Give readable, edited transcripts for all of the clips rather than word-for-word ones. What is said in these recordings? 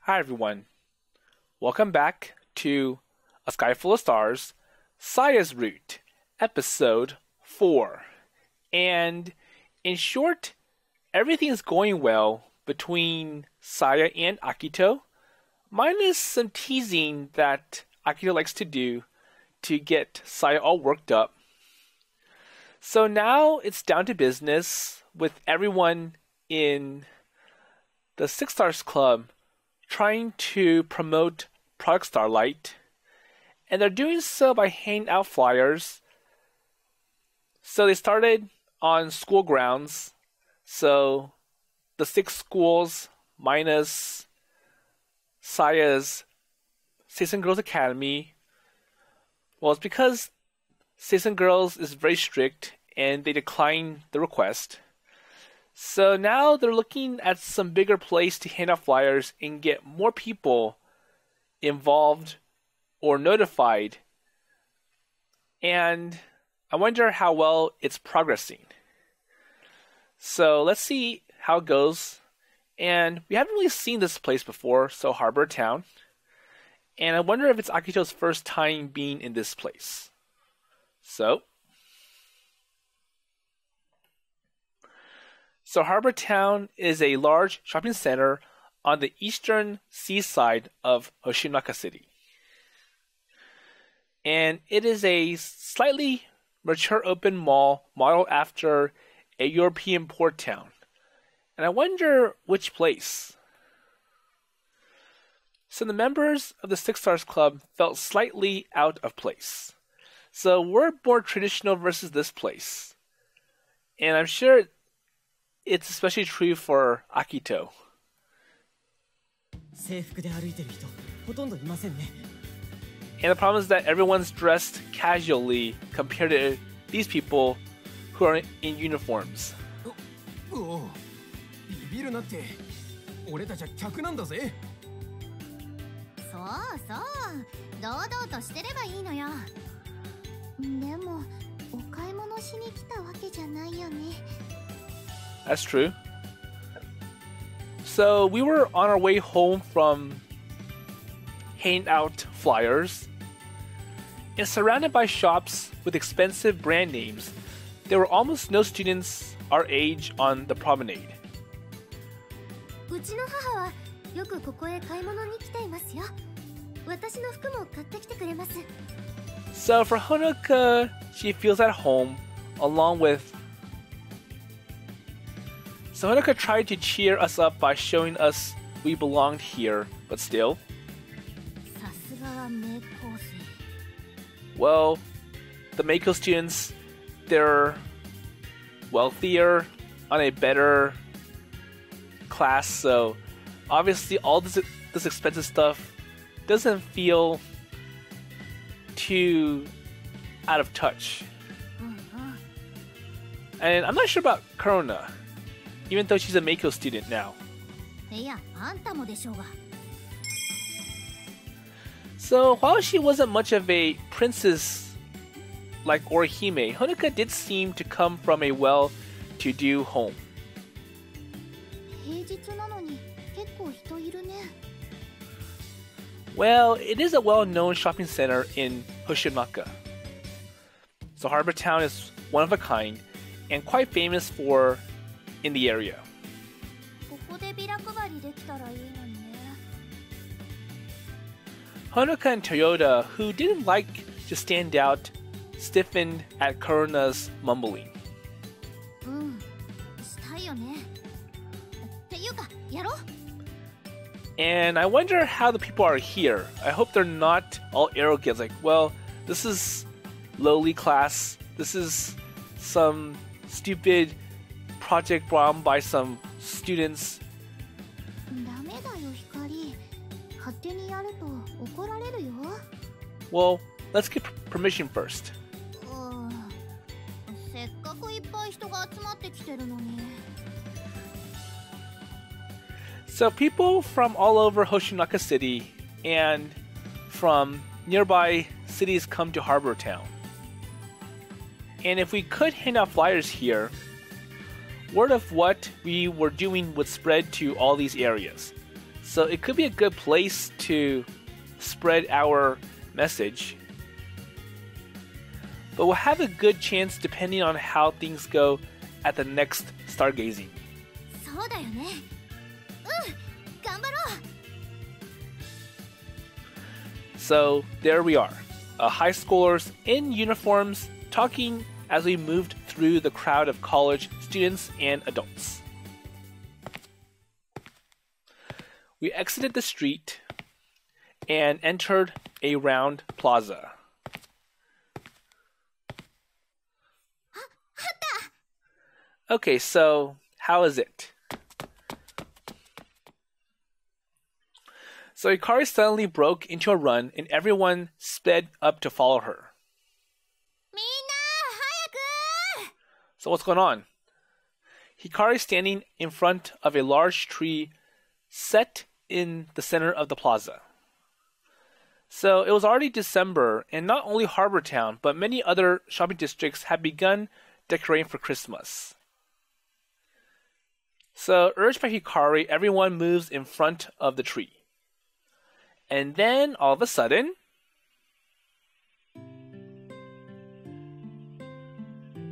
Hi everyone. Welcome back to A Sky Full of Stars, Saya's Route, Episode 4. And in short, everything is going well between Saya and Akito, minus some teasing that Akito likes to do to get Saya all worked up. So now it's down to business with everyone in the Six Stars Club trying to promote Project Starlight, and they're doing so by handing out flyers. So they started on school grounds, so the 6 schools minus Saya's Seisen Girls Academy. Well, it's because Seisen Girls is very strict and they declined the request. So now they're looking at some bigger place to hand out flyers and get more people involved or notified. And I wonder how well it's progressing. So let's see how it goes. And we haven't really seen this place before, so Harbor Town. And I wonder if it's Akito's first time being in this place. So Harbor Town is a large shopping center on the eastern seaside of Hoshinaka City. And it is a slightly mature open mall modeled after a European port town. And I wonder which place. So the members of the Six Stars Club felt slightly out of place. So we're more traditional versus this place. And I'm sure it's especially true for Akito. And the problem is that everyone's dressed casually compared to these people who are in uniforms. That's true. So we were on our way home from handing out flyers, and surrounded by shops with expensive brand names, there were almost no students our age on the promenade. So for Honoka, she feels at home along with. So Honoka tried to cheer us up by showing us we belonged here, but still. Well, the Meiko students, they're wealthier, on a better class, so obviously all this expensive stuff doesn't feel too out of touch. And I'm not sure about Corona, even though she's a Meiko student now. So while she wasn't much of a princess like Orihime, Honoka did seem to come from a well-to-do home. Well, it is a well-known shopping center in Hoshinaka. So Harbor Town is one of a kind and quite famous in the area. Honoka and Toyota, who didn't like to stand out, stiffened at Corona's mumbling. And I wonder how the people are here. I hope they're not all arrogant, like, well, this is lowly class, this is some stupid project brought on by some students. Well, let's get permission first. So people from all over Hoshinaka City and from nearby cities come to Harbor Town. And if we could hand out flyers here, word of what we were doing would spread to all these areas. So it could be a good place to spread our message. But we'll have a good chance depending on how things go at the next stargazing. そうだよね。頑張ろう。 So there we are, high schoolers in uniforms talking as we moved through the crowd of college students and adults. We exited the street and entered a round plaza. Okay, so how is it? So Hikari suddenly broke into a run and everyone sped up to follow her. みんな、早く! So what's going on? Hikari is standing in front of a large tree set in the center of the plaza. So it was already December, and not only Harbor Town, but many other shopping districts had begun decorating for Christmas. So, urged by Hikari, everyone moves in front of the tree. And then, all of a sudden,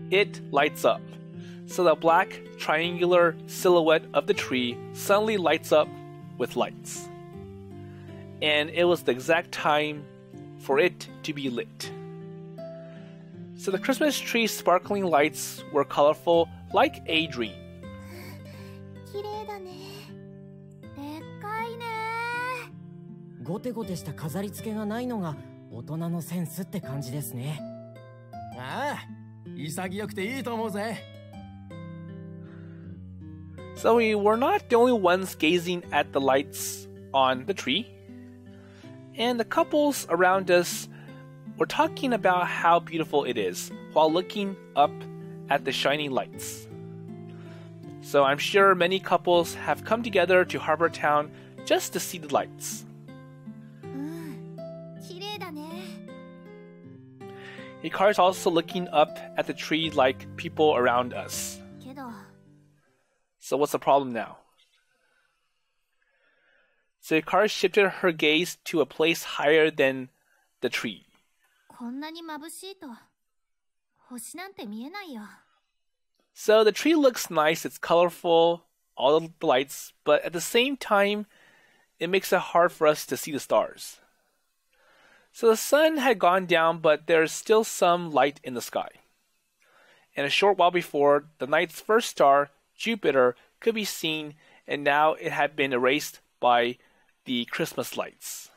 it lights up. So the black triangular silhouette of the tree suddenly lights up with lights. And it was the exact time for it to be lit. So the Christmas tree's sparkling lights were colorful like a dream. 綺麗だね。でっかいね。ゴテゴテした飾り付けがないのが大人のセンスって感じですね。ああ、潔くていいと思うぜ。So we were not the only ones gazing at the lights on the tree. And the couples around us were talking about how beautiful it is while looking up at the shining lights. So I'm sure many couples have come together to Harbor Town just to see the lights. 綺麗だね。 Hikari's also looking up at the tree like people around us. けど、 So what's the problem now? So Hikari shifted her gaze to a place higher than the tree. こんなに眩しいと星なんて見えないよ。 So the tree looks nice, it's colorful, all the lights, but at the same time, it makes it hard for us to see the stars. So the sun had gone down, but there's still some light in the sky. And a short while before, the night's first star, Jupiter, could be seen, and now it had been erased by the Christmas lights.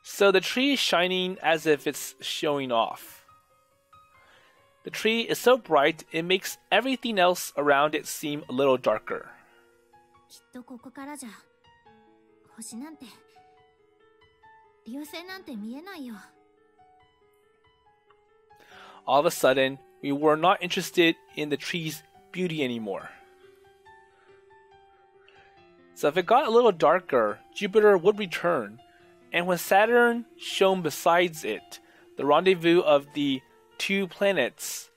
So the tree is shining as if it's showing off. The tree is so bright, it makes everything else around it seem a little darker. きっとここからじゃ星なんて流星なんて見えないよ。 All of a sudden, we were not interested in the tree's beauty anymore. So if it got a little darker, Jupiter would return, and when Saturn shone besides it, the rendezvous of the two planets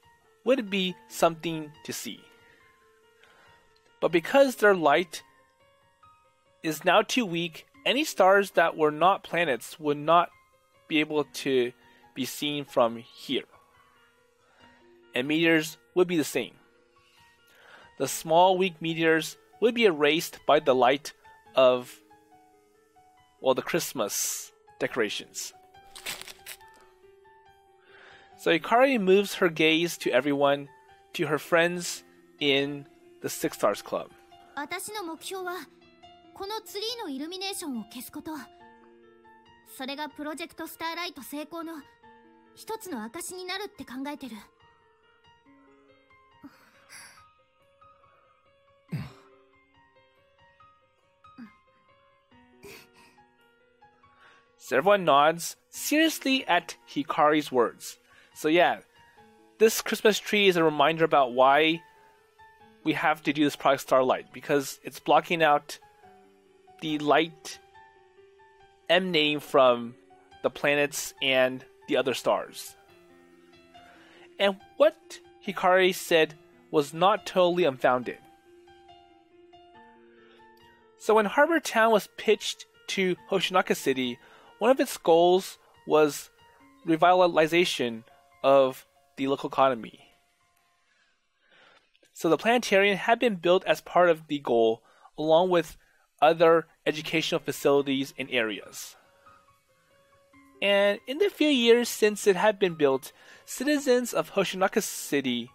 would be something to see. But because their light is now too weak, any stars that were not planets would not be able to be seen from here. And meteors would be the same. The small weak meteors would be erased by the light of, well, the Christmas decorations. So Hikari moves her gaze to everyone, to her friends in the Six Stars Club. 私の目標はこのツリーのイルミネーションを消すこと。それがプロジェクトスターライト成功の一つの証になるって考えてる。 So everyone nods seriously at Hikari's words. So yeah, this Christmas tree is a reminder about why we have to do this Project Starlight, because it's blocking out the light emanating from the planets and the other stars. And what Hikari said was not totally unfounded. So when Harbor Town was pitched to Hoshinaka City, one of its goals was revitalization of the local economy. So the planetarium had been built as part of the goal, along with other educational facilities and areas. And in the few years since it had been built, citizens of Hoshinaka City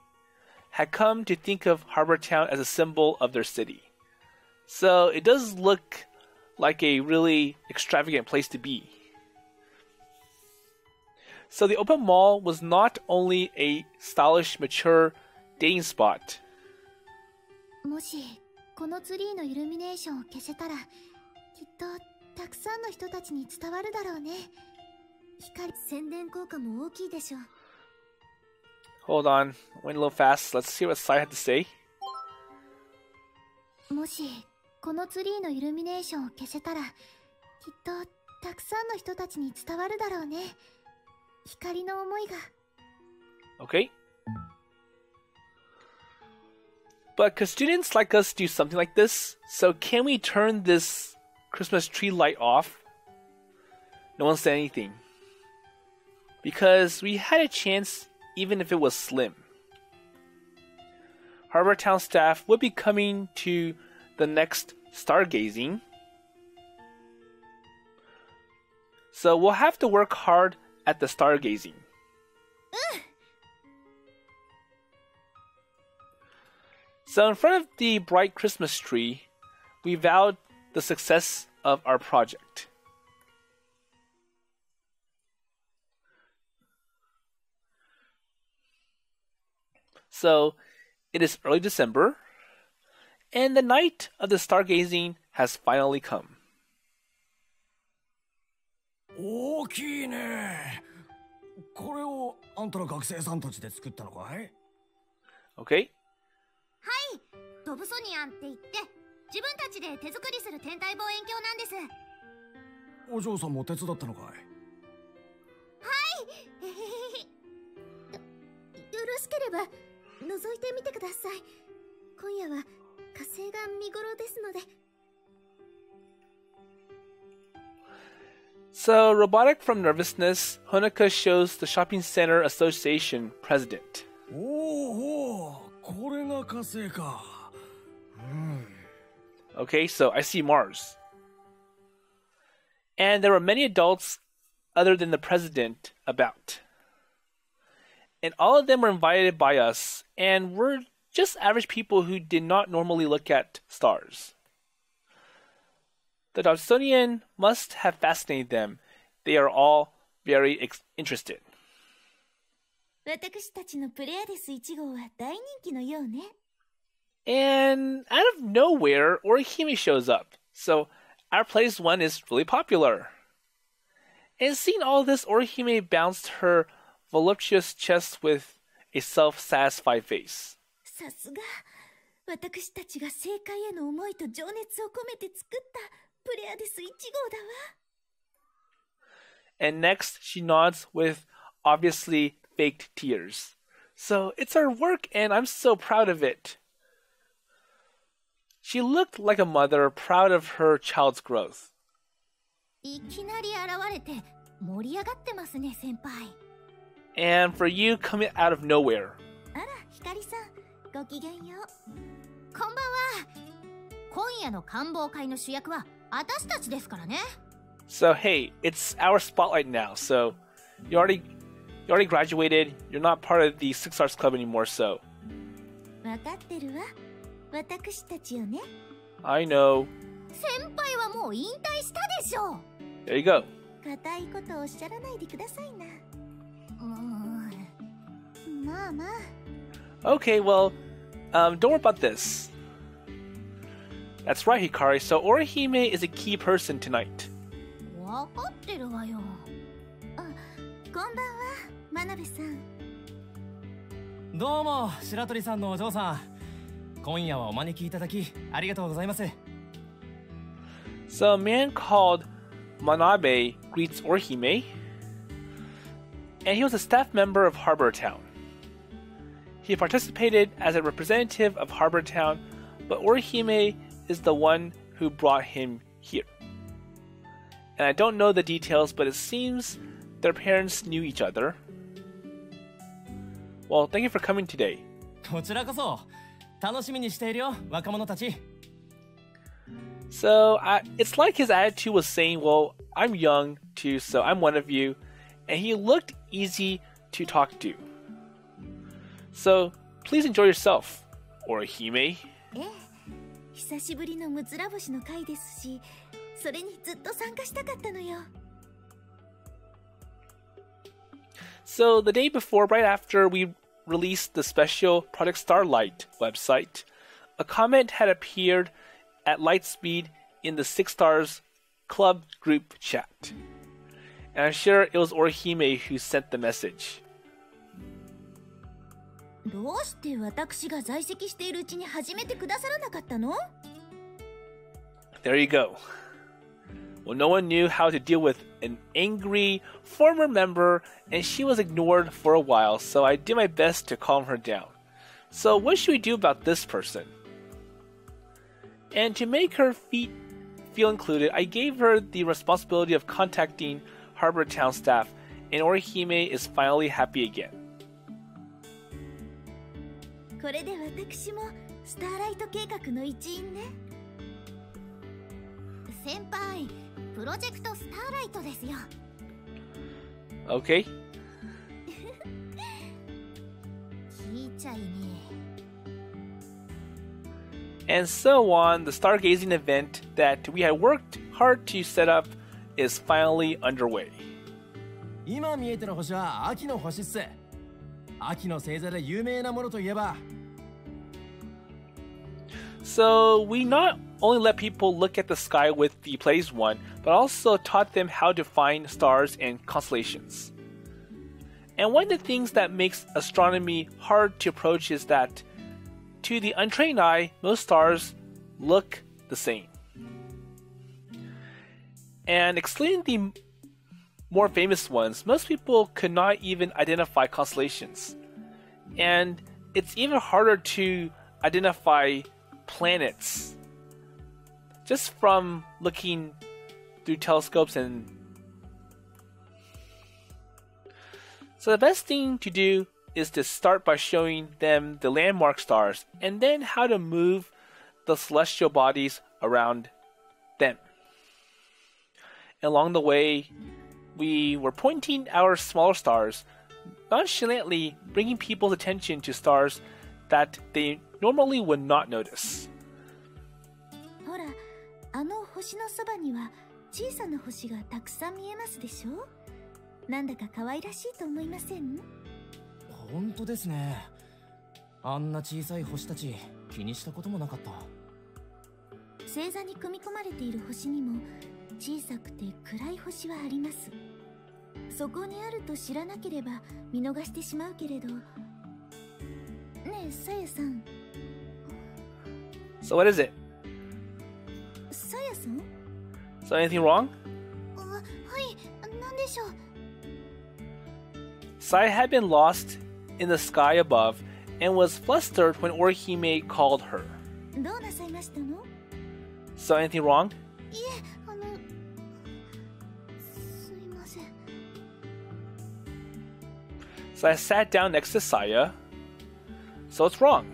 had come to think of Harbor Town as a symbol of their city. So it does look like a really extravagant place to be. So the open mall was not only a stylish, mature dating spot. もしこのツリーのイルミネーションを消せたら、きっとたくさんの人たちに伝わるだろうね。光宣伝効果も大きいでしょう。Hold on, went a little fast. Let's see what Sai had to say. もしこのツリーのイルミネーションを消せたら、きっとたくさんの人たちに伝わるだろうね。光の思いが。Okay. But could students like us do something like this? So can we turn this Christmas tree light off? No one said anything. Because we had a chance even if it was slim. Harbor Town staff would be coming to the next stargazing. So we'll have to work hard at the stargazing. So in front of the bright Christmas tree, we vowed the success of our project. So it is early December, and the night of the stargazing has finally come. 大きいね。これをあんたら学生さんたちで作ったのかい？ Okay? はい、ドブソニアンって言って自分たちで手作りする天体望遠鏡なんです。お嬢さんも手伝ったのかい？はいよろしければ覗いてみてください。今夜は火星が見頃ですので。So, robotic from nervousness, Honoka shows the Shopping Center Association president. おお、これが火星か。Okay, so I see Mars. And there were many adults other than the president about. And all of them were invited by us, and we're just average people who did not normally look at stars. The Dobsonian must have fascinated them. They are all very interested. 私たちのプレアデス1号は大人気のようね。And out of nowhere, Orihime shows up. So our place one is really popular. And seeing all this, Orihime bounced her voluptuous chest with a self-satisfied face. さすが、私たちが正解への思いと情熱を込めて作ったプレアデス1号だわ。And next, she nods with obviously faked tears. So it's our work, and I'm so proud of it. She looked like a mother proud of her child's growth. いきなり現れて盛り上がってますね、先輩。And for you, coming out of nowhere. あら、ひかりさん、ごきげんよう。こんばんは。今夜の官房会の主役は私たちですからね。So hey, it's our spotlight now. So you already graduated. You're not part of the Six Arts Club anymore. So わかってるわ。私たちよね。I know. 先輩はもう引退したでしょ。There you go. 固いことをおっしゃらないでくださいな。まあまあ。Okay, well, don't worry about this. That's right, Hikari. So Orihime is a key person tonight. わかってるわよ。あ、こんばんは、真鍋さん。どうも、白鳥さんのお嬢さん。今夜はお招きいただきありがとうございます。So a man called Manabe greets Orihime, and he was a staff member of Harbor Town. He participated as a representative of Harbor Town, but Orihime is the one who brought him here. And I don't know the details, but it seems their parents knew each other. Well, thank you for coming today. こちらこそ楽しみにしているよ、若者たち。So it's like his attitude was saying, well, I'm young too, so I'm one of you. And he looked easy to talk to. So please enjoy yourself, Orihime. 久しぶりのむつら星の会ですし、それにずっと参加したかったのよ。So the day before, right after we released the special Project Starlight website, a comment had appeared at light speed in the Six Stars Club group chat. And I'm sure it was Orihime who sent the message. どうして私が在籍しているうちに始めてくださらなかったの？ There you go. Well, no one knew how to deal with an angry former member, and she was ignored for a while, so I did my best to calm her down. So what should we do about this person? And to make her feel included, I gave her the responsibility of contacting Harbor Town staff, and Orihime is finally happy again. これで私もスターライト計画の一員ね。先輩、プロジェクトスターライトですよ。Okay. 聞いちゃいね。And so on, the stargazing event that we had worked hard to set up is finally underway. 今見えてる星は秋の星っす。秋の星座で有名なものといえば。So we not only let people look at the sky with the plays one, but also taught them how to find stars and constellations. And one of the things that makes astronomy hard to approach is that to the untrained eye, most stars look the same. And excluding the more famous ones, most people could not even identify constellations. And it's even harder to identify planets just from looking through telescopes. And so the best thing to do is to start by showing them the landmark stars and then how to move the celestial bodies around them. Along the way, we were pointing our smaller stars, nonchalantly bringing people's attention to stars that they normally would not notice. ほら、あの星のそばには小さな星がたくさん見えますでしょ？なんだか可愛らしいと思いません？本当ですね。あんな小さい星たち気にしたこともなかった。星座に組み込まれている星にも小さくて暗い星はあります。そこにあると知らなければ見逃してしまうけれど。ねえ、さやさん。So what is it? さやさん？ So anything wrong? はい、なんでしょう。Saya had been lost in the sky above and was flustered when Orihime called her. どうなさいましたの？ So anything wrong? いえ、すいません。So I sat down next to Saya. So what's wrong?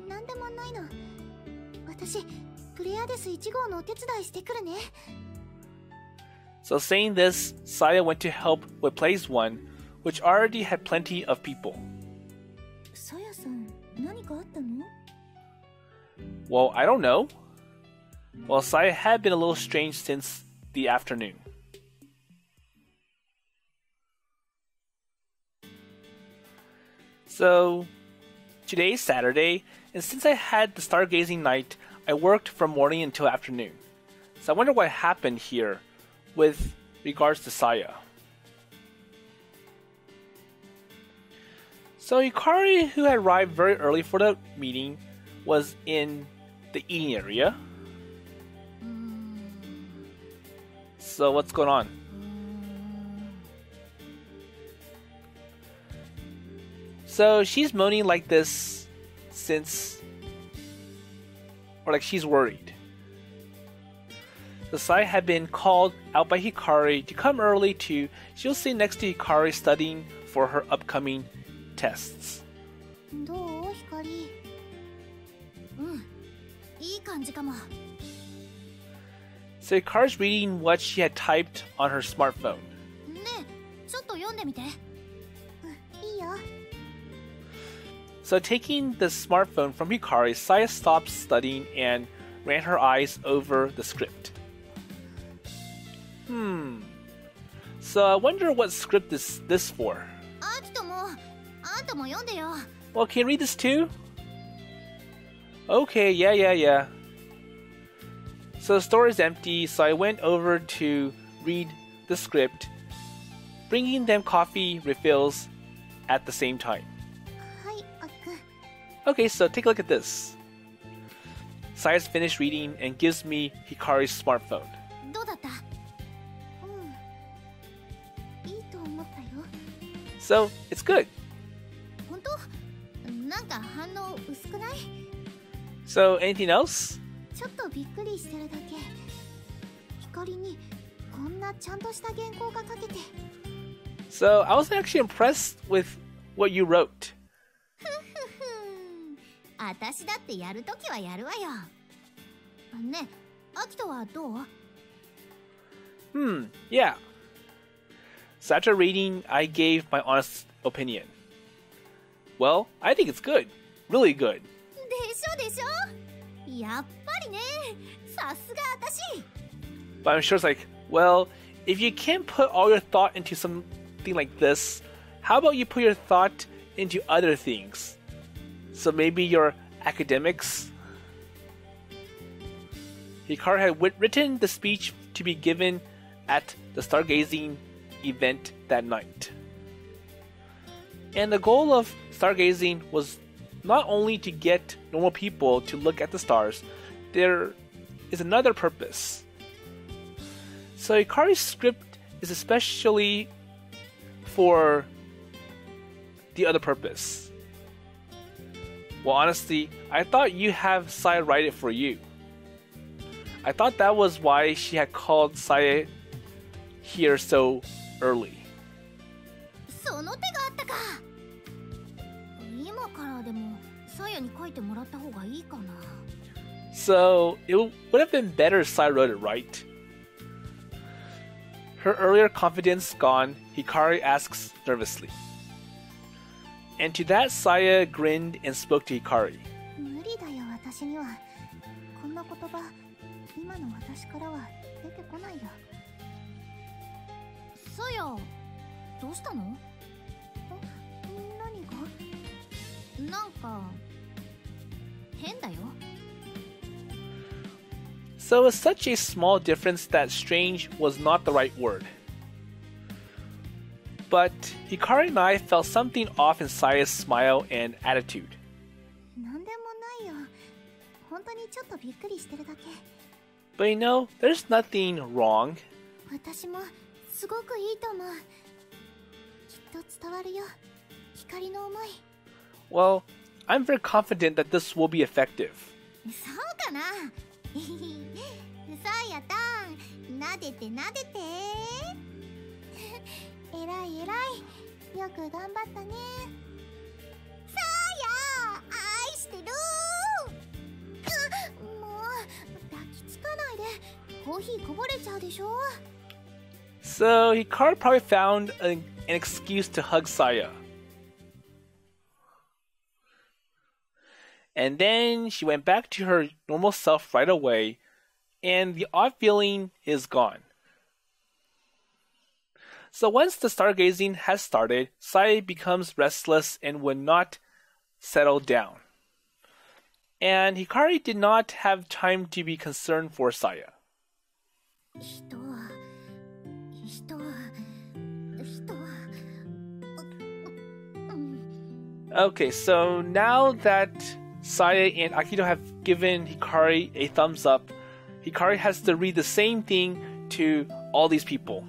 なんでもないの。私、プレアデス1号のお手伝いしてくるね。So saying this, Saya went to help with Plays 1, which already had plenty of people. さやさん、何かあったの？ Well, I don't know. Well, Saya had been a little strange since the afternoon. So, today is Saturday, and since I had the stargazing night, I worked from morning until afternoon. So I wonder what happened here with regards to Saya. So Hikari, who had arrived very early for the meeting, was in the eating area. So what's going on? So she's moaning like this since, or like she's worried. the Saya had been called out by Hikari to come early to she'll sit next to Hikari studying for her upcoming tests. どう光？いい感じかも。So Hikari's reading what she had typed on her smartphone. ねえ、ちょっと読んでみて。いいよ。So taking the smartphone from Hikari, Saya stopped studying and ran her eyes over the script. So I wonder what script is this for? アキトも、あんたも読んでよ。Well, can you read this too? Okay, yeah. So the store is empty, so I went over to read the script, bringing them coffee refills at the same time. はい、あっく。Okay, so take a look at this. Saya's finished reading and gives me Hikari's smartphone. どうだった？いいと思ったよ。So, it's good. 本当？なんか反応薄くない？ So, anything else? ちょっとびっくりしてるだけ。光にこんなちゃんとした原稿が書けて。So, I was actually impressed with what you wrote. 私だってやるときはやるわよ。ね、アキトはどう？ Yeah. So after reading, I gave my honest opinion. Well, I think it's good. Really good. でしょでしょ？やっぱりね。さすが私。But I'm sure it's like, well, if you can't put all your thought into something like this, how about you put your thought into other things? So maybe your academics? Hikari had written the speech to be given at the stargazing event that night. And the goal of stargazing was not only to get normal people to look at the stars, there is another purpose. So Hikari's script is especially for the other purpose. Well, honestly, I thought you have Saya write it for you. I thought that was why she had called Saya here so early. その手があったか。今からでもサヤに書いてもらった方がいいかな。So, it would have been better if Saya wrote it, right? Her earlier confidence gone, Hikari asks nervously. And to that, Saya grinned and spoke to Hikari. 無理だよ、私には。こんな言葉、今の私からは出てこないよ。サヤ、どうしたの？何が？なんか変だよ。So it's such a small difference that strange was not the right word. But Hikari and I felt something off in Saya's smile and attitude. なんでもないよ。本当にちょっとびっくりしてるだけ。But you know, there's nothing wrong. 私もすごくいいと思う。きっと伝わるよ。光の思い。Well, I'm very confident that this will be effective. そうかな。サヤタン、なでてなでて。えらいえらい。よく頑張ったね。サヤ、愛してる。もう抱きつかないで。コーヒーこぼれちゃうでしょ。So Hikari probably found an excuse to hug Saya. And then she went back to her normal self right away, and the odd feeling is gone. So once the stargazing has started, Saya becomes restless and would not settle down. And Hikari did not have time to be concerned for Saya. Okay, so now that Saya and Akito have given Hikari a thumbs up, Hikari has to read the same thing to all these people.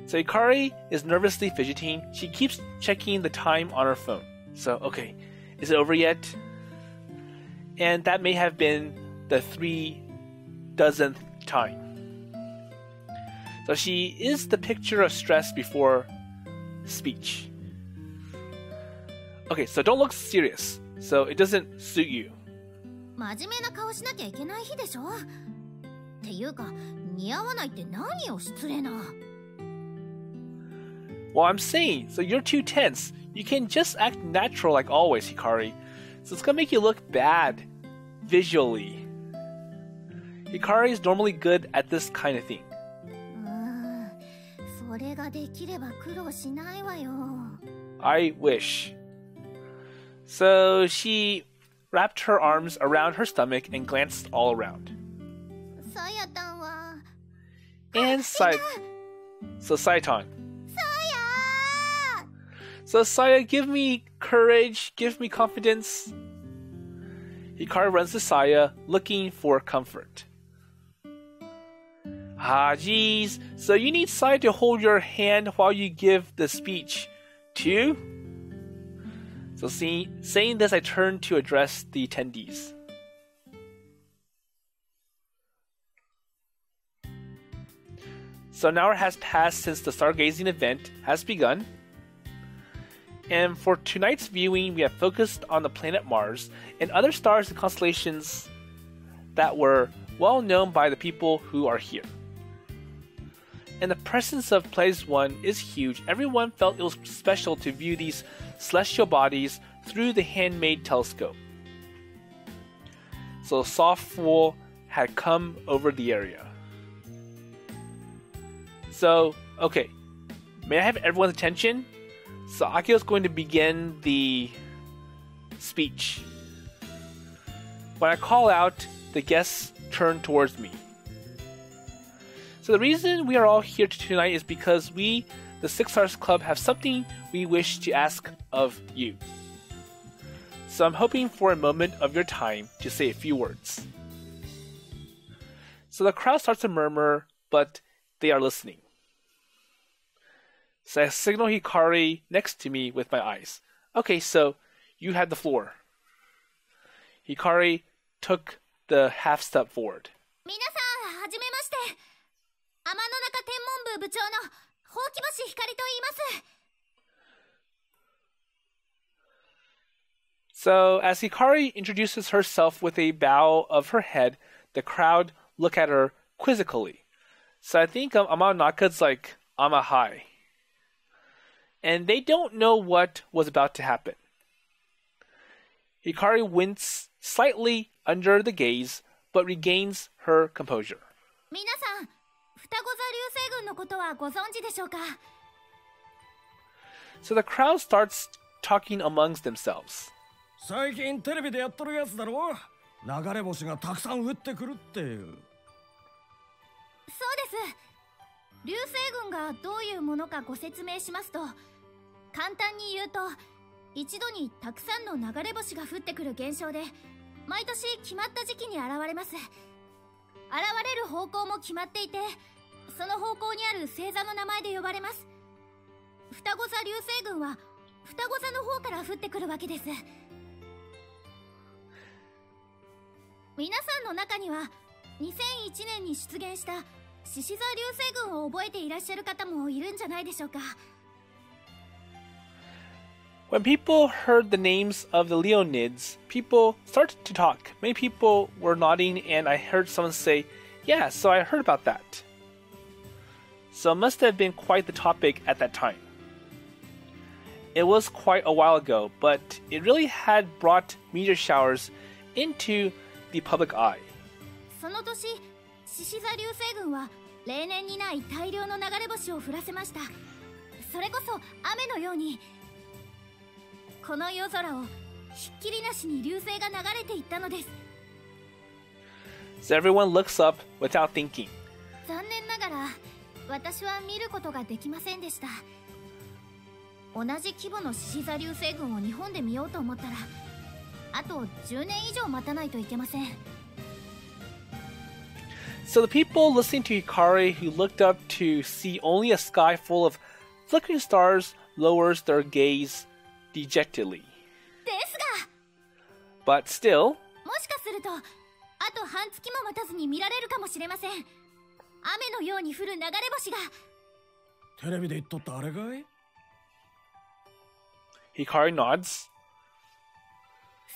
So Hikari is nervously fidgeting. She keeps checking the time on her phone. So, okay, is it over yet? And that may have been the 3 dozenth time. So she is the picture of stress before speech. Okay, so don't look serious. So it doesn't suit you. 真面目な顔しなきゃいけない日でしょ。っていうか、似合わないって何よ、失礼な。Well, I'm saying, so you're too tense. You can just act natural like always, Hikari. So it's gonna make you look bad visually. Hikari is normally good at this kind of thing. それができれば苦労しないわよ。I wish. So she wrapped her arms around her stomach and glanced all around. さやたんは。And So Sayaton. Saya! So Saya, give me courage, give me confidence. Hikari runs to Saya, looking for comfort. Ah, geez. So you need Saya to hold your hand while you give the speech, too? So saying this, I turn to address the attendees. So an hour has passed since the stargazing event has begun. And for tonight's viewing, we have focused on the planet Mars and other stars and constellations that were well known by the people who are here. And the presence of Pleiades 1 is huge. Everyone felt it was special to view these celestial bodies through the handmade telescope. So a soft fall had come over the area. So, okay, may I have everyone's attention? So Akito is going to begin the speech. When I call out, the guests turn towards me. So the reason we are all here tonight is because we, the Six Stars Club, have something we wish to ask of you. So I'm hoping for a moment of your time to say a few words. So the crowd starts to murmur, but they are listening. So I signal Hikari next to me with my eyes. Okay, so you had the floor. Hikari took the half step forward. 皆さん、はじめまして。天の中天文部部長のほうき星ひかりと言います。So as Hikari introduces herself with a bow of her head, the crowd look at her quizzically. So I think Amanaka's like, "Ama hi." And they don't know what was about to happen. Hikari winces slightly under the gaze, but regains her composure. 皆さん、双子座流星群のことはご存知でしょうか? So the crowd starts talking amongst themselves. 最近テレビでやっとるやつだろ? 流れ星がたくさん降ってくるっていう。そうです。流星群がどういうものかご説明しますと、簡単に言うと、一度にたくさんの流れ星が降ってくる現象で、毎年決まった時期に現れます。現れる方向も決まっていて、その方向にある星座の名前で呼ばれます。双子座流星群は双子座の方から降ってくるわけです。皆さんの中には2001年に出現した獅子座流星群を覚えていらっしゃる方もいるんじゃないでしょうか。When people heard the names of the Leonids, people started to talk. Many people were nodding, and I heard someone say, "Yeah, so I heard about that." So it must have been quite the topic at that time. It was quite a while ago, but it really had brought meteor showers into the public eye. その年、獅子座流星群は例年にない大量の流れ星を降らせました。それこそ雨のように。この夜空をひっきりなしに流星が流れていったのです。So everyone looks up without thinking. 残念ながら私は見ることができませんでした。同じ規模の獅子座流星群を日本で見ようと思ったら、あと10年以上待たないといけません。So the people listening to Hikari who looked up to see only a sky full of flickering stars lowers their gaze dejectedly. ですが、But still, もしかするとあと半月も待たずに見られるかもしれません。雨のように降る流れ星が。テレビで言っとったあれかい？ Hikari nods.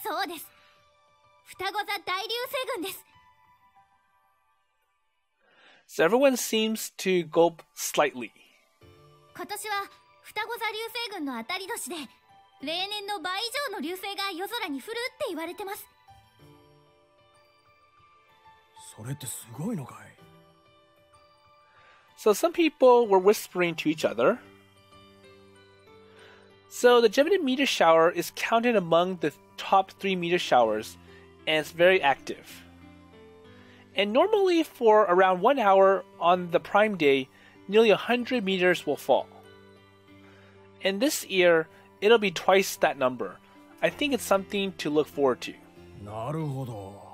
そうです。双子座大流星群です。So everyone seems to gulp slightly. 今年は双子座流星群の当たり年で、例年の倍以上の流星が夜空に降るって言われてます。それってすごいのかい？ So some people were whispering to each other. So the Gemini meteor shower is counted among the top 3 meteor showers, and it's very active. And normally for around 1 hour on the prime day, nearly 100 meteors will fall. And this year, it'll be twice that number. I think it's something to look forward to. なるほど。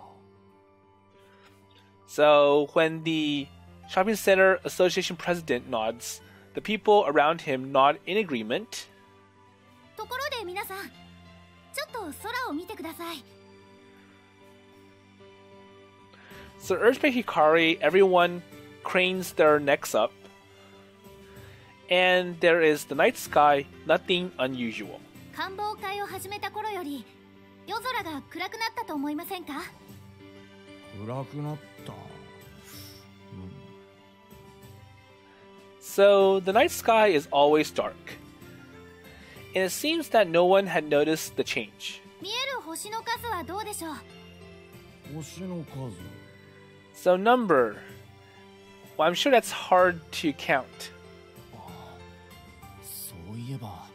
So when the shopping center association president nods, the people around him nod in agreement. ところで皆さん、ちょっと空を見てください。So urged by Hikari, everyone cranes their necks up. And there is the night sky, nothing unusual. 観望会を始めた頃より夜空が暗くなったと思いませんか？暗くなった。So the night sky is always dark. And it seems that no one had noticed the change. 見える星の数はどうでしょう？星の数。So number. Well, I'm sure that's hard to count. そういえば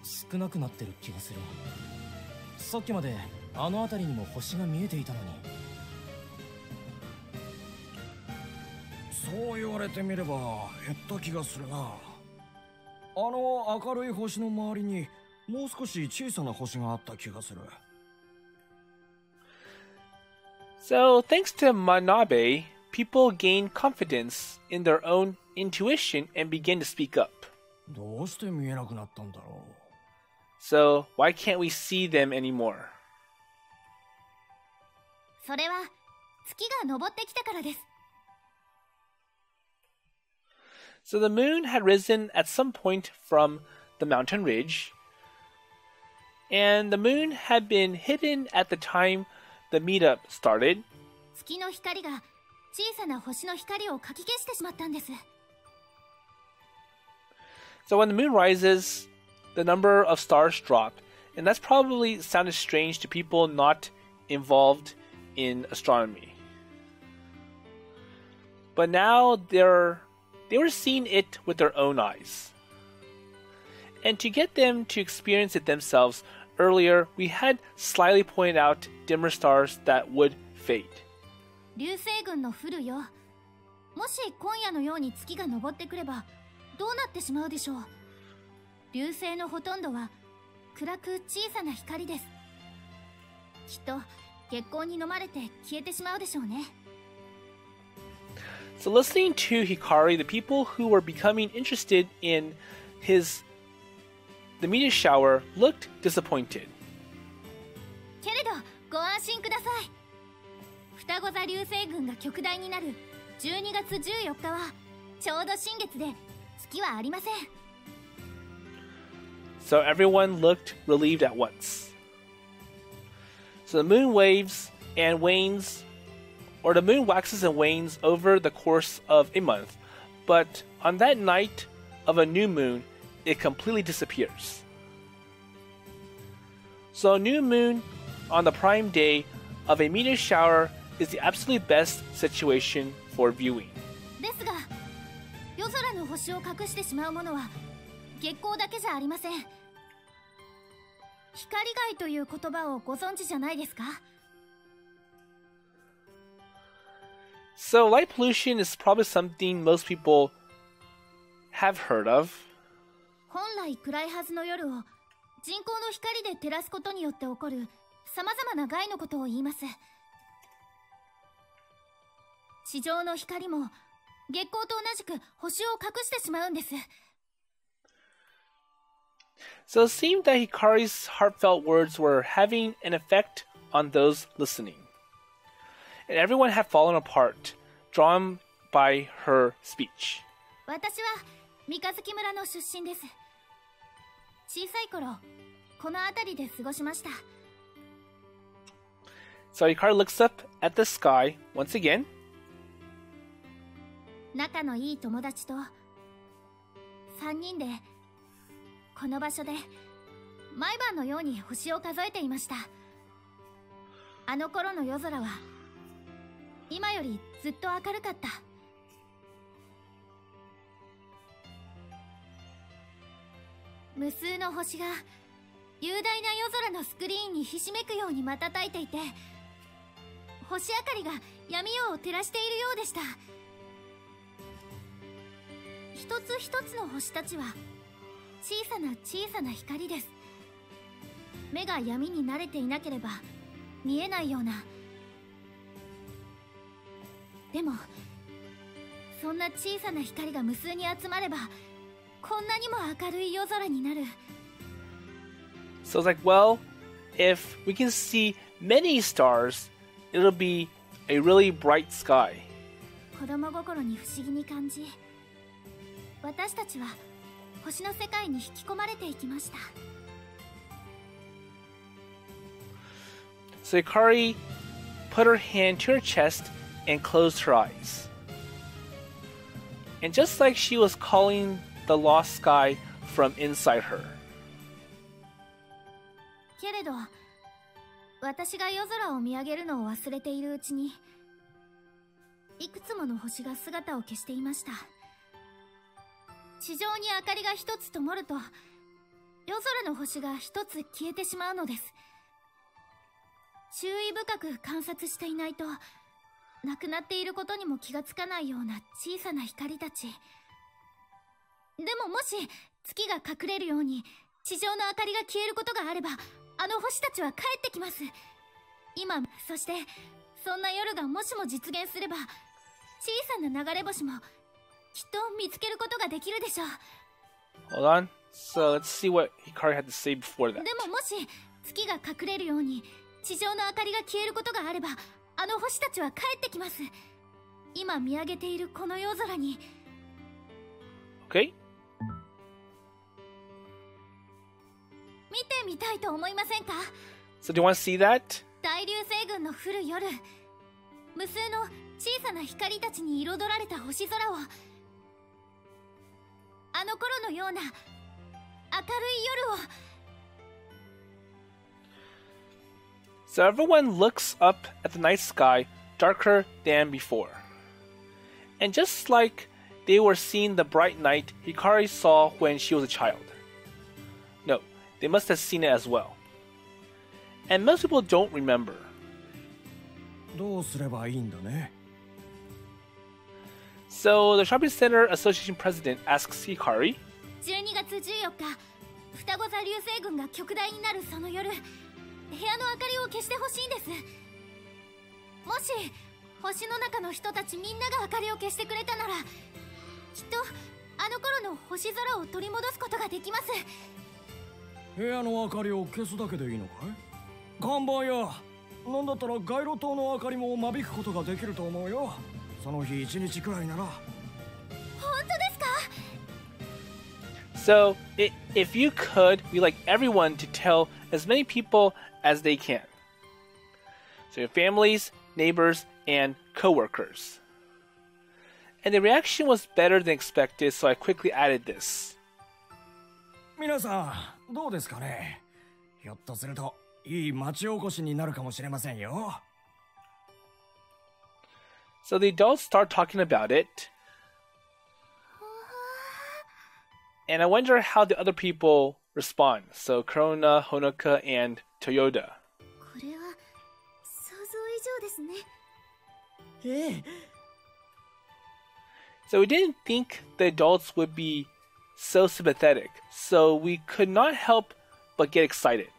少なくなってる気がする。さっきまであの辺りにも星が見えていたのに。そう言われてみれば減った気がするな。あの明るい星の周りにもう少し小さな星があった気がする。So thanks to Manabe, people gain confidence in their own intuition and begin to speak up. どうして見えなくなったんだろう。So why can't we see them anymore? それは月が昇ってきたからです。So the moon had risen at some point from the mountain ridge, and the moon had been hidden at the time the meetup started. 月の光が小さな星の光をかき消してしまったんです。So when the moon rises, the number of stars drop, and that's probably sounded strange to people not involved in astronomy. But now they were seeing it with their own eyes. And to get them to experience it themselves, earlier we had slightly pointed out dimmer stars that would fade. 流星群の降るよ。もし今夜のように月が昇ってくればどうなってしまうでしょう。流星のほとんどは暗く小さな光です。きっと月光に飲まれて消えてしまうでしょうね。So listening to Hikari, the people who were becoming interested in the meteor shower looked disappointed. けれどご安心ください。双子座流星群が極大になる12月14日はちょうど新月で月はありません。So everyone looked relieved at once. So the moon waves and wanes, or the moon waxes and wanes over the course of a month, but on that night of a new moon, it completely disappears. So a new moon on the prime day of a meteor shower is the absolutely best situation for viewing. ですが、夜空の星を隠してしまうものは月光だけじゃありません。光害という言葉をご存知じゃないですか？ So light pollution is probably something most people have heard of. 本来暗いはずの夜を人工の光で照らすことによって起こる様々な害のことを言います。地上の光も月光と同じく星を隠してしまうんです。So it seemed that Hikari's heartfelt words were having an effect on those listening. and everyone had fallen apart, drawn by her speech. 私は三日月村の出身です。小さい頃、この辺りで過ごしました。So Hikari looks up at the sky once again. 仲のいい友達と3人でこの場所で毎晩のように星を数えていました。あの頃の夜空は今よりずっと明るかった。無数の星が雄大な夜空のスクリーンにひしめくように瞬いていて、星明かりが闇夜を照らしているようでした。一つ一つの星たちは小さな小さな光です。目が闇に慣れていなければ見えないような。でもそんな小さな光が無数に集まればこんなにも明るい夜空になる。 So it's like, well, if we can see many stars, it'll be a really bright sky. 子供心に不思議に感じ、私たちは星の世界に引き込まれていきました。 So Hikari put her hand to her chest and closed her eyes. And just like she was calling the lost sky from inside her. けれど私が夜空を見上げるのを忘れているうちに、いくつもの星が姿を消していました。地上に明かりが一つ灯ると夜空の星が一つ消えてしまうのです。注意深く観察していないとなくなっていることにも気がつかないような小さな光たち。でももし月が隠れるように地上の明かりが消えることがあれば、あの星たちは帰ってきます。今、そしてそんな夜がもしも実現すれば、小さな流れ星もきっと見つけることができるでしょう。 Hold on. So let's see what Hikari had to say before that. でももし月が隠れるように地上の明かりが消えることがあれば、あの星たちは帰ってきます。今見上げているこの夜空に。 Okay. 見てみたいと思いませんか？ So do you want to see that? 大流星群の降る夜、無数の小さな光たちに彩られた星空を、あの頃のような明るい夜を。 So everyone looks up at the night sky, darker than before. And just like they were seeing the bright night Hikari saw when she was a child. No, they must have seen it as well. And most people don't remember. どうすればいいんだね。 So the Shopping Center Association president asks Hikari, 12月14日、双子座流星群が極大になるその夜、部屋の明かりを消してほしいんです。もし星の中の人たちみんなが明かりを消してくれたなら、きっとあの頃の星空を取り戻すことができます。部屋の明かりを消すだけでいいのかい？看板や、なんだったら街路灯の明かりも間引くことができると思うよ。その日一日くらいなら。本当ですか？ so if you could, we'd like everyone to tell as many people as they can. So your families, neighbors, and co-workers. And the reaction was better than expected, so I quickly added this. 皆さん、どうですかね？ひょっとするといい町おこしになるかもしれませんよ。So the adults start talking about it. And I wonder how the other people respond. So Corona, Honoka, and Toyota. これは想像以上ですね。ええ。 So we didn't think the adults would be so sympathetic, so we could not help but get excited.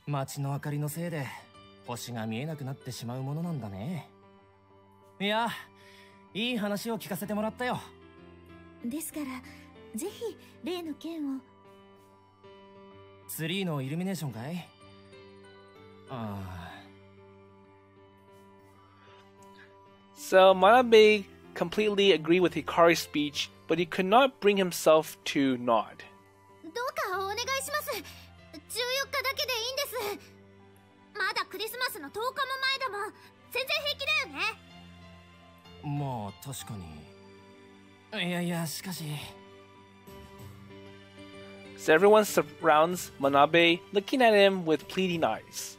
街の明かりのせいで星が見えなくなってしまうものなんだね。いや、いい話を聞かせてもらったよ。ですからぜひ例の件を。ツリーのイルミネーションかい？ああ。So Manabe completely agreed with Hikari's speech, but he could not bring himself to nod. どうかお願いします。14日だけでいいんです。まだクリスマスの10日も前だもん。全然平気だよね。まあ確かに。いやいや、しかし。So everyone surrounds Manabe, looking at him with pleading eyes.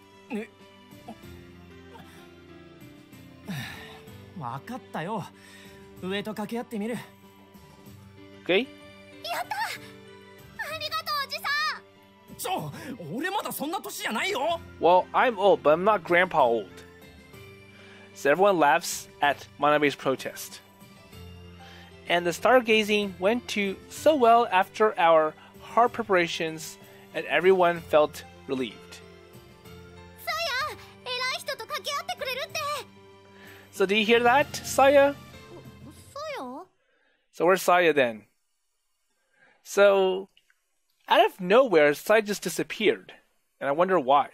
わかったよ。上と掛け合ってみる。Okay? やった！ありがとう、おじさん。俺まだそんな年じゃないよ。Well, I'm old, but I'm not grandpa old. So everyone laughs at Manabe's protest. And the stargazing went to so well after our hard preparations, and everyone felt relieved. さや、偉い人と掛け合ってくれるって。So do you hear that, Saya? そうよ。 So where's Saya then? So, out of nowhere, Saya just disappeared, and I wonder why.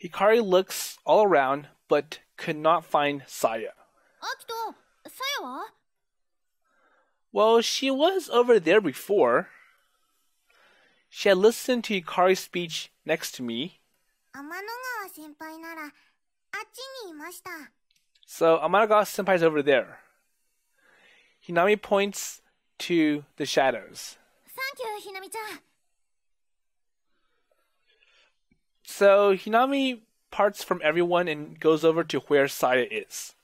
Hikari looks all around, but could not find Saya. アキト、さやは？ Well, she was over there before. She had listened to Hikari's speech next to me. 天の川先輩なら、あっちにいました。 So, Amanagawa senpai's over there. Hinami points to the shadows. サンキュー、ひなみちゃん。 So, Hinami parts from everyone and goes over to where Saya is.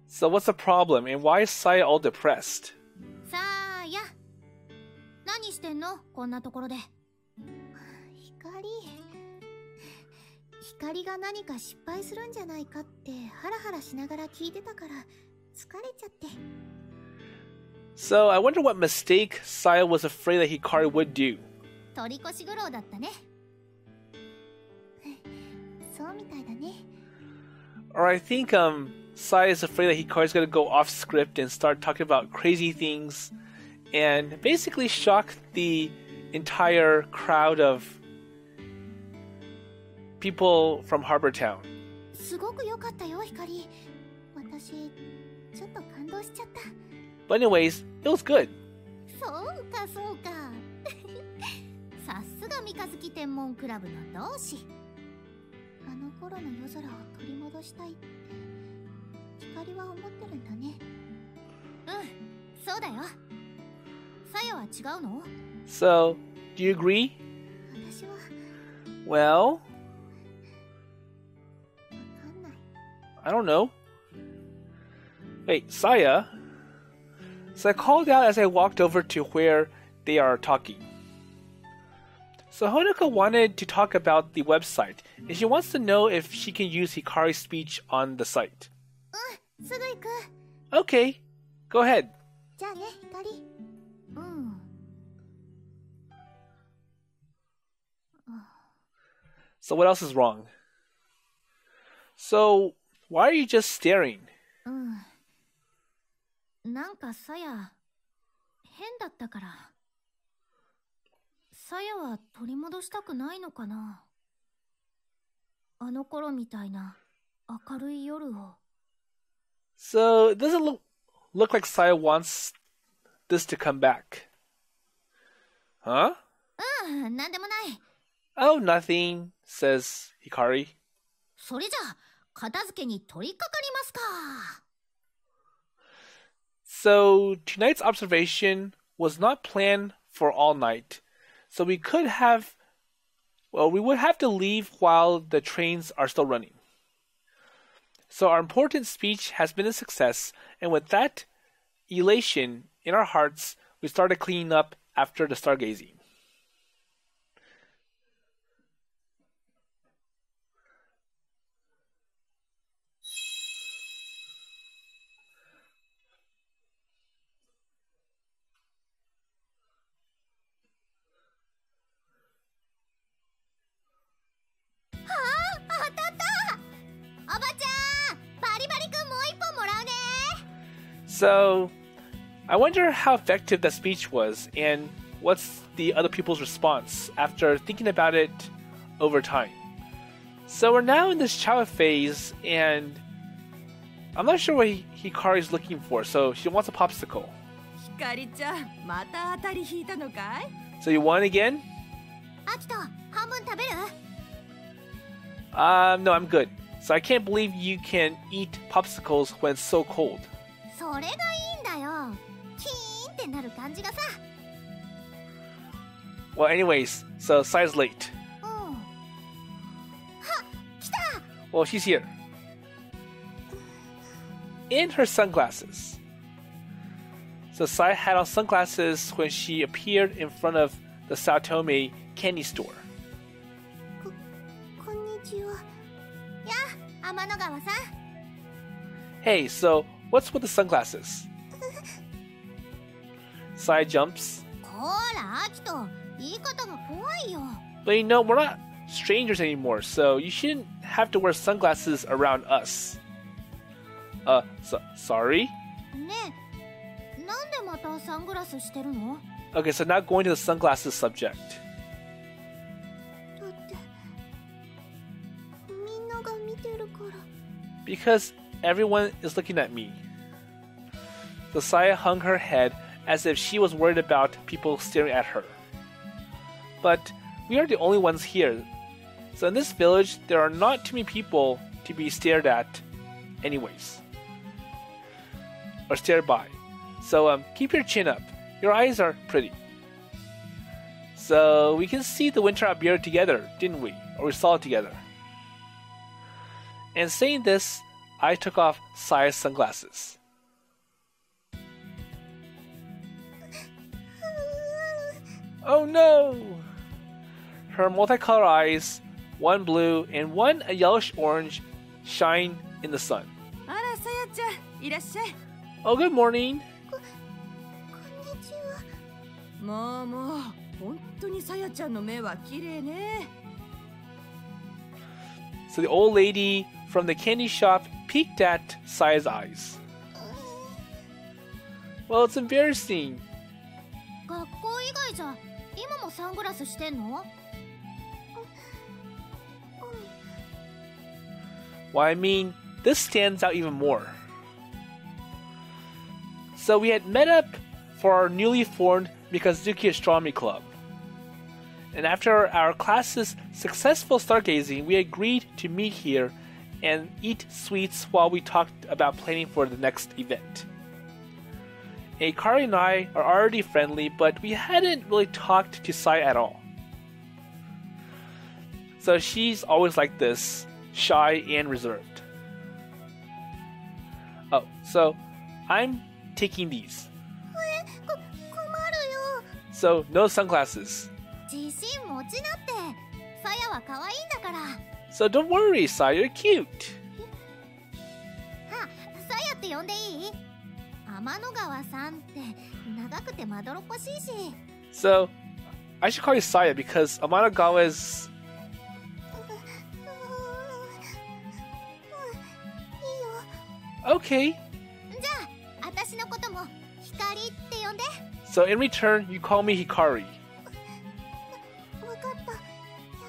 So what's the problem, and why is Saya all depressed? さあや、何してんの？こんなところで。光が何か失敗するんじゃないかってハラハラしながら聞いてたから疲れちゃって。So I wonder what mistake Saya was afraid that Hikari would do. 取り越し苦労だったね。そうみたいだね。Or I think Saya is afraid that Hikari's gonna go off script and start talking about crazy things and basically shock the entire crowd of people from Harbor Town. すごく良かったよ、光。私、ちょっと感動しちゃった。But anyways, it was good. そうか、そうか。さすが三日月天文クラブの同志。あの頃の夜空を取り戻したいって光は思ってるんだね。うん、そうだよ。さやは違うの？ So, do you agree? 私は。Well, わかんない。I don't know. Wait, Saya? So I called out as I walked over to where they are talking. So Honoka wanted to talk about the website, and she wants to know if she can use Hikari's speech on the site. うん、すぐ行く。Okay, go ahead. じゃあね、光。うん。So what else is wrong? So, why are you just staring? うん。なんかさや、変だったから。さやは取り戻したくないのかな？あの頃みたいな明るい夜を。So, it doesn't look like Saya wants this to come back. Huh? うん、なんでもない。Oh, nothing, says Hikari. それじゃあ、片付けに取り掛かりますか。So, tonight's observation was not planned for all night. So we would have to leave while the trains are still running. So our important speech has been a success, and with that elation in our hearts, we started cleaning up after the stargazing. So, I wonder how effective that speech was, and what's the other people's response after thinking about it over time. So we're now in this child phase, and I'm not sure what Hikari's looking for, so she wants a popsicle. ひかりちゃん、また当たり引いたのかい? So you won again? アキト、半分食べる？ No, I'm good. So I can't believe you can eat popsicles when it's so cold. それがいいんだよ。キーンってなる感じがさ。Well, anyways, so Sai's late. うん。は、来た！ Well, she's here. In her sunglasses. So Sai had on sunglasses when she appeared in front of the Saotome candy store. こんにちは。やあ、天の川さん。Hey, so what's with the sunglasses? Sai jumps. こら、アキト、言い方が怖いよ。 But you know, we're not strangers anymore, so you shouldn't have to wear sunglasses around us. Sorry? ねえ、なんでまたサングラスしてるの？ Okay, so now going to the sunglasses subject. だって、みんなが見てるから。Because everyone is looking at me. So Saya hung her head as if she was worried about people staring at her. But we are the only ones here. So in this village, there are not too many people to be stared at anyways. Or stared by. So keep your chin up. Your eyes are pretty. So we can see the winter out beer together, didn't we? Or we saw it together. And saying this, I took off Saya's sunglasses. Oh no! Her multicolored eyes, one blue and one a yellowish orange, shine in the sun. あら、さやちゃん、いらっしゃい。 Oh, good morning. こんにちは。もう、本当にさやちゃんの目は綺麗ね。 So the old lady from the candy shop peeked at Saya's eyes. Well, it's embarrassing. 学校以外じゃ今もサングラスしてんの？ Well, I mean, this stands out even more. So we had met up for our newly formed Mikazuki Astronomy Club. And after our class's successful stargazing, we agreed to meet here and eat sweets while we talked about planning for the next event. Hikari and I are already friendly, but we hadn't really talked to Sai at all. So she's always like this, shy and reserved. Oh, so I'm taking these. 困るよ。 So no sunglasses. 自信持ちなって。さやは可愛いんだから。 So don't worry, Sai, you're cute. あ、さやって呼んでいい？天の川さんって長くてまどろっこしいし。 So I should call you Saya because Amanagawa is... いいよ。 Okay. じゃあ、私のことも光って呼んで。 So in return, you call me Hikari. わかった。やって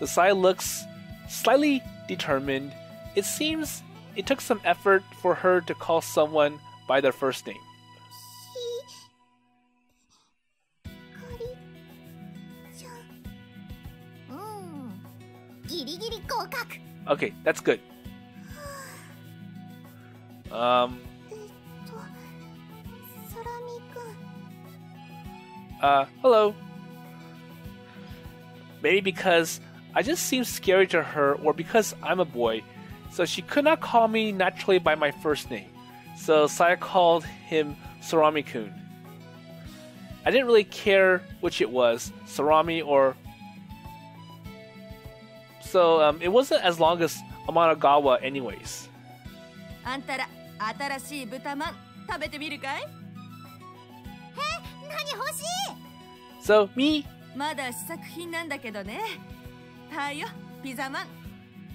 みる。 So Sai looks slightly determined. It seems it took some effort for her to call someone by their first name. 光ちゃん。ギリギリ合格。 Okay, that's good. サラミくん。 Hello. Maybe because I just seem scary to her or because I'm a boy. So she could not call me naturally by my first name. So Saya called him Sarami-kun. I didn't really care which it was, Sarami or... So it wasn't as long as Amanagawa anyways. あんたら、新しい豚まん食べてみるかい？何欲しい？ So me... まだ試作品なんだけどね。はいよ、ピザマン。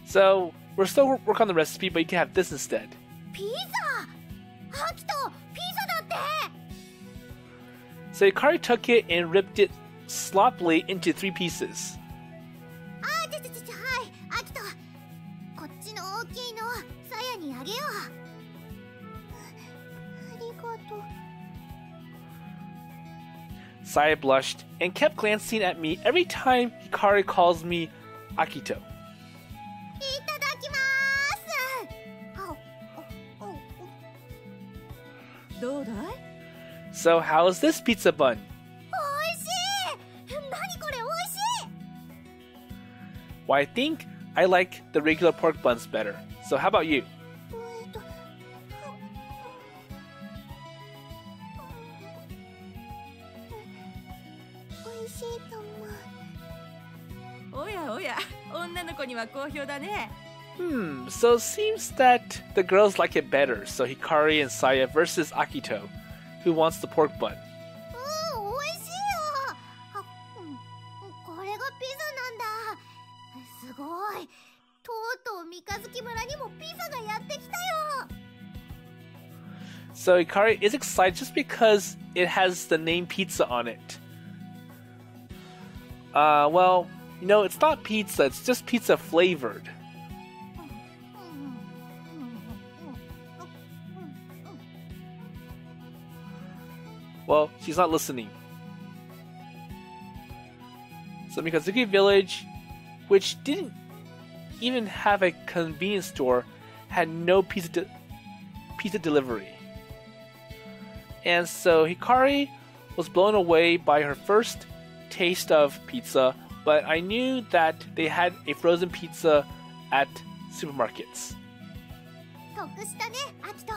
So we're still working on the recipe, but you can have this instead. ピザ！アキト、ピザだって！ So Hikari took it and ripped it sloppily into 3 pieces. はいアキト、こっちの大きいのサヤにあげよう。ありがとう。 Saya blushed and kept glancing at me every time Hikari calls me Akito. いただきます。どうだい？ So how is this pizza bun? おいしい。何これおいしい。 Well, I think I like the regular pork buns better. So how about you? おいしいと思う。おやおや、女の子には好評だね。So it seems that the girls like it better. So Hikari and Saya versus Akito, who wants the pork bun. おいしいよ。これがピザなんだ。すごい。とうとう三日月村にもピザがやってきたよ。 So Hikari is excited just because it has the name pizza on it. Well, you know, it's not pizza, it's just pizza flavored. Well, she's not listening. So Mikazuki Village, which didn't even have a convenience store, had no pizza delivery. And so Hikari was blown away by her first taste of pizza, but I knew that they had a frozen pizza at supermarkets. 得したね、アキト。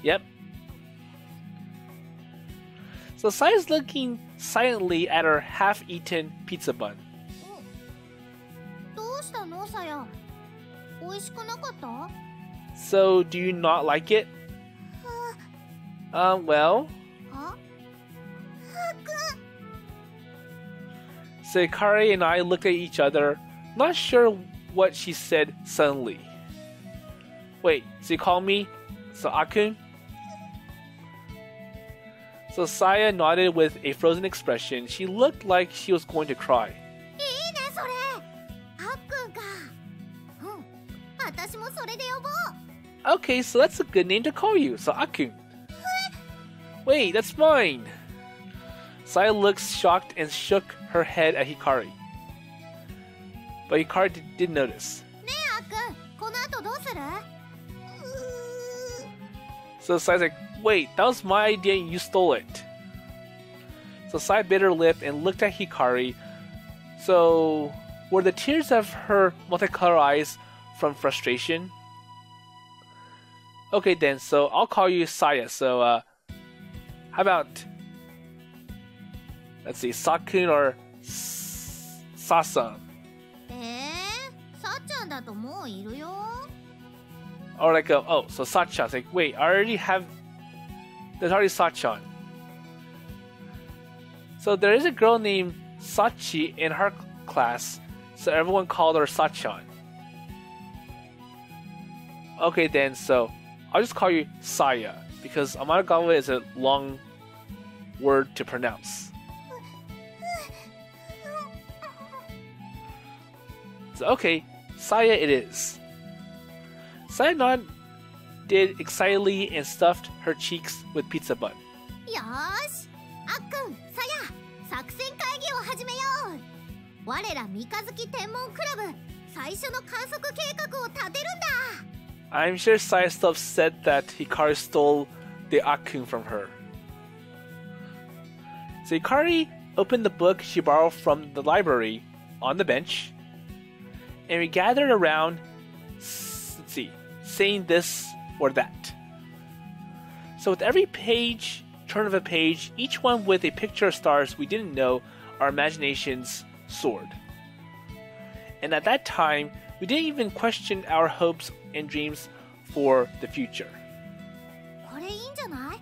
Yep. So Saya's looking silently at her half-eaten pizza bun. どうしたの、サヤ。美味しくなかった？ So, do you not like it? Well... は？ So Hikari and I looked at each other, not sure what she said suddenly. Wait, so you call me Akun? So Saya nodded with a frozen expression. She looked like she was going to cry. いいね、それ。あっくんか。私もそれで呼ぼう。 Okay, so that's a good name to call you, so Akun. Wait, that's mine. Saya looked shocked and shook her head at Hikari. But Hikari did notice. ねえ、あっくん、この後どうする？ So Saya's like, wait, that was my idea and you stole it. So Saya bit her lip and looked at Hikari. So, were the tears of her multicolored eyes from frustration? Okay then, so I'll call you Saya. So, how about, let's see, Sakun or Sasan? さっちゃんだともういるよ。 Or like, oh, so Sachan. It's like, wait, I already have, there's already Sachan. So there is a girl named Sachi in her class, so everyone called her Sachan. Okay then, so I'll just call you Saya, because Amaragawa is a long word to pronounce. So okay, Saya it is. Saya nodded excitedly and stuffed her cheeks with pizza bun. よーし、あっくん、さや、作戦会議を始めよう。我ら三日月天文クラブ、最初の観測計画を立てるんだ。 I'm sure Saya's still upset that Hikari stole the Akun from her. So Hikari opened the book she borrowed from the library on the bench, and we gathered around, let's see, saying this or that. So with every page, turn of a page, each one with a picture of stars we didn't know, our imaginations soared. And at that time, we didn't even question our hopes and dreams for the future. これいいんじゃない？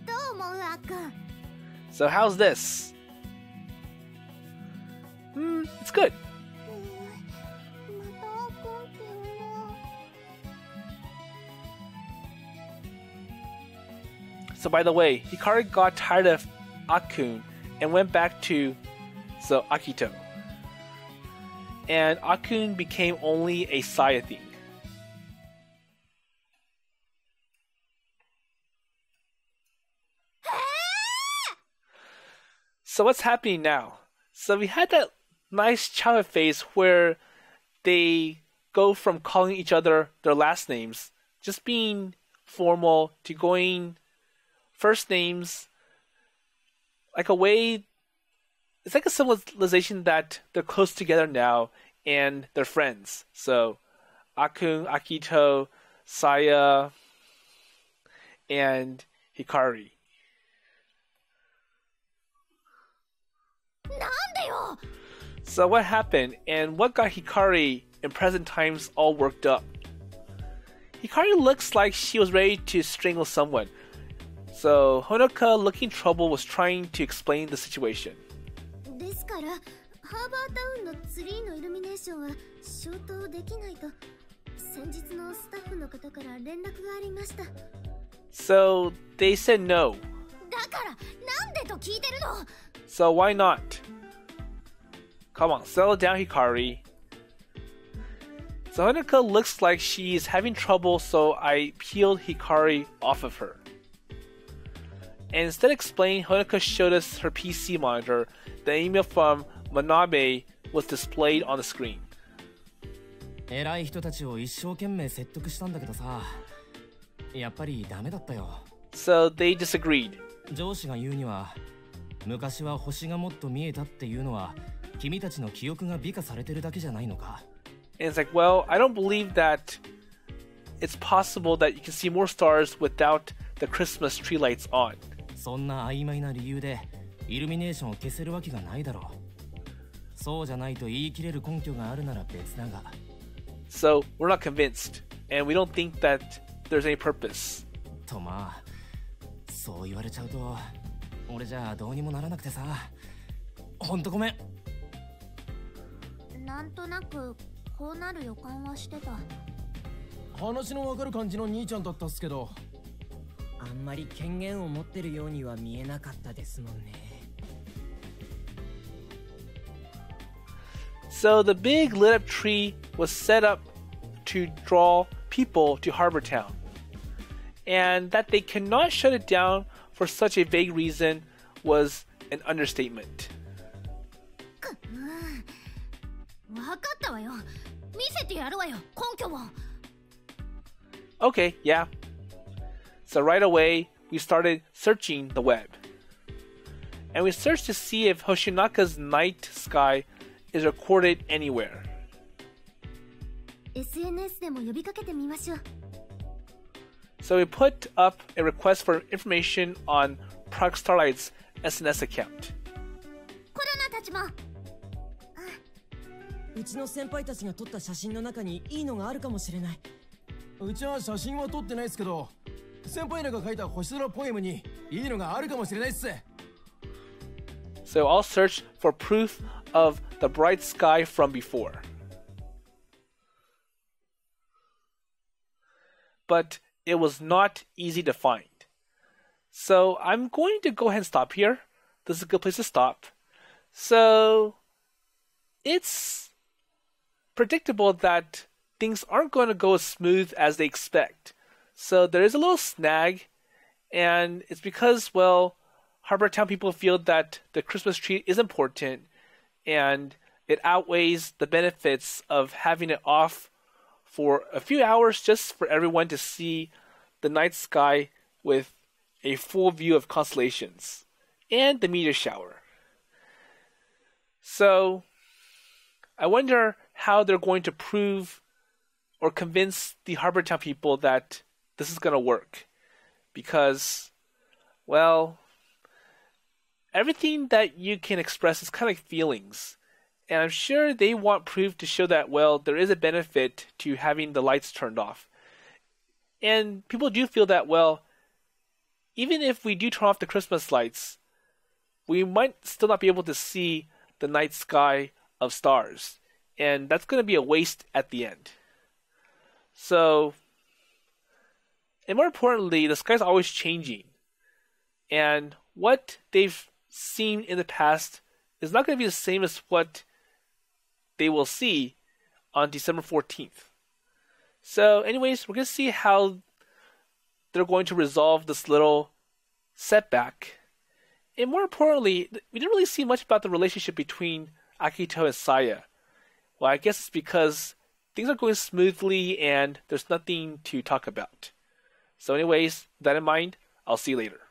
どう思う、あっくん？ So how's this? It's good. またあっくんって呼んだ。So by the way, Hikari got tired of Akun and went back to Akito. And Akun became only a Saya thing. So what's happening now? So we had that nice childhood phase where they go from calling each other their last names, just being formal, to going first names, like a way. It's like a civilization that they're close together now and they're friends. So Akun, Akito, Saya, and Hikari. So what happened and what got Hikari in present times all worked up? Hikari looks like she was ready to strangle someone. So Honoka, looking trouble, was trying to explain the situation. ですから、ハーバータウンのツリーのイルミネーションは消灯できないと先日のスタッフの方から連絡がありました。So they said no. だからなんでと聞いてるの。So why not? Come on, settle down, Hikari. So Honoka looks like she's having trouble, so I peeled Hikari off of her. And instead of explaining, Honoka showed us her PC monitor. The email from Manabe was displayed on the screen. 偉い人たちを一生懸命説得したんだけどさ、やっぱりダメだったよ。So they disagreed. 上司が言うには、昔は星がもっと見えたっていうのは、君たちの記憶が美化されてるだけじゃないのか。And it's like, well, I don't believe that it's possible that you can see more stars without the Christmas tree lights on. そんな曖昧な理由でイルミネーションを消せるわけがないだろう。そうじゃないと言い切れる根拠があるなら別だが。So we're not convinced, and we don't think that there's any purpose. とまあ、そう言われちゃうと、俺じゃあどうにもならなくてさ。ほんとごめん。なんとなくこうなる予感はしてた。話のわかる感じの兄ちゃんだったっすけど。あんまり権限を持ってるようには見えなかったですもんね。So the big lit up tree was set up to draw people to Harbor Town. And that they cannot shut it down for such a vague reason was an understatement. わかったわよ。見せてやるわよ、根拠を。Okay, yeah. So right away, we started searching the web. And we searched to see if Hoshinaka's night sky is recorded anywhere. SNS でも呼びかけてみましょう。So we put up a request for information on Project Starlight's SNS account. コロナたちも。うちの先輩たちが撮った写真の中にいいのがあるかもしれない。うちは写真は撮ってないっすけど、先輩らが書いた星空ポエムにいいのがあるかもしれないっす。So I'll search for proof of the bright sky from before. But it was not easy to find. So I'm going to go ahead and stop here. This is a good place to stop. So it's predictable that things aren't going to go as smooth as they expect. So there is a little snag, and it's because, well, Harbor Town people feel that the Christmas tree is important, and it outweighs the benefits of having it off for a few hours just for everyone to see the night sky with a full view of constellations and the meteor shower. So I wonder how they're going to prove or convince the Harbor Town people that this is going to work. Because, well, everything that you can express is kind of like feelings. And I'm sure they want proof to show that, well, there is a benefit to having the lights turned off. And people do feel that, well, even if we do turn off the Christmas lights, we might still not be able to see the night sky of stars. And that's going to be a waste at the end. So, and more importantly, the sky's always changing. And what they've seen in the past is not going to be the same as what they will see on December 14th. So anyways, we're going to see how they're going to resolve this little setback. And more importantly, we didn't really see much about the relationship between Akito and Saya. Well, I guess it's because things are going smoothly and there's nothing to talk about. So anyways, with that in mind, I'll see you later.